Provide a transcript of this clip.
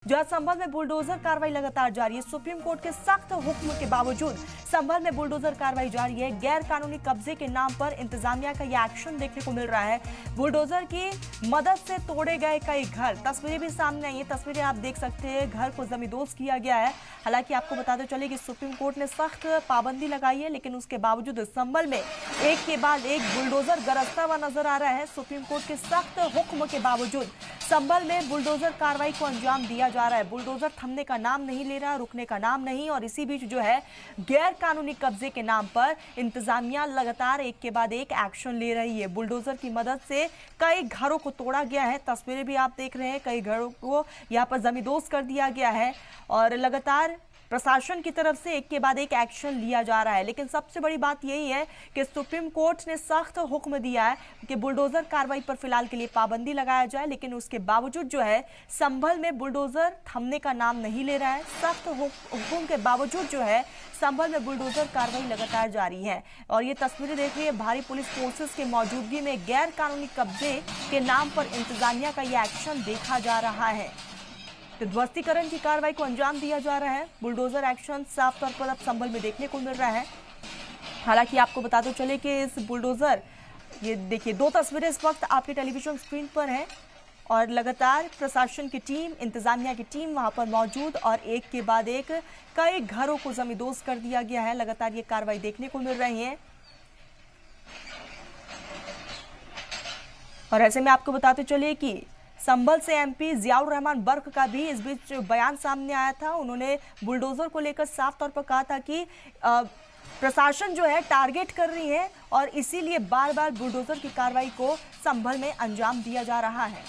जहां संभल में बुलडोजर कार्रवाई लगातार जारी है। सुप्रीम कोर्ट के सख्त हुक्म के बावजूद संभल में बुलडोजर कार्रवाई जारी है। गैर कानूनी कब्जे के नाम पर इंतजामिया का यह एक्शन देखने को मिल रहा है। बुलडोजर की मदद से तोड़े गए कई घर, तस्वीरें भी सामने आई है। तस्वीरें आप देख सकते हैं, घर को जमींदोज किया गया है। हालांकि आपको बताते चले कि सुप्रीम कोर्ट ने सख्त पाबंदी लगाई है, लेकिन उसके बावजूद संभल में एक के बाद एक बुलडोजर गरजता हुआ नजर आ रहा है। सुप्रीम कोर्ट के सख्त हुक्म के बावजूद संभल में बुलडोजर कार्रवाई को अंजाम दिया जा रहा है। बुलडोजर थमने का नाम नहीं ले रहा, रुकने का नाम नहीं। और इसी बीच जो है गैर कानूनी कब्जे के नाम पर इंतजामिया लगातार एक के बाद एक एक्शन ले रही है। बुलडोजर की मदद से कई घरों को तोड़ा गया है। तस्वीरें भी आप देख रहे हैं, कई घरों को यहाँ पर जमींदोज कर दिया गया है और लगातार प्रशासन की तरफ से एक के बाद एक एक्शन लिया जा रहा है। लेकिन सबसे बड़ी बात यही है कि सुप्रीम कोर्ट ने सख्त हुक्म दिया है कि बुलडोजर कार्रवाई पर फिलहाल के लिए पाबंदी लगाया जाए, लेकिन उसके बावजूद जो है संभल में बुलडोजर थमने का नाम नहीं ले रहा है। सख्त हुक्म के बावजूद जो है संभल में बुलडोजर कार्रवाई लगातार जारी है। और ये तस्वीरें देख रही है, भारी पुलिस फोर्सेस की मौजूदगी में गैर कानूनी कब्जे के नाम पर इंतजामिया का यह एक्शन देखा जा रहा है। तो ध्वस्तीकरण की कार्रवाई को अंजाम दिया जा रहा है। बुलडोजर एक्शन साफ तौर पर अब संभल में देखने को मिल रहा है। हालांकि आपको बताते चले कि इस बुलडोजर, ये देखिए दो तस्वीरें इस वक्त आपके टेलीविजन स्क्रीन पर हैं और लगातार प्रशासन की टीम, इंतजामिया की टीम वहां पर मौजूद और एक के बाद एक कई घरों को जमींदोज कर दिया गया है। लगातार ये कार्रवाई देखने को मिल रही है। और ऐसे में आपको बताते चलिए कि संभल से एमपी जियाउर रहमान बर्क का भी इस बीच बयान सामने आया था। उन्होंने बुलडोजर को लेकर साफ तौर पर कहा था कि प्रशासन जो है टारगेट कर रही है और इसीलिए बार बार बुलडोजर की कार्रवाई को संभल में अंजाम दिया जा रहा है।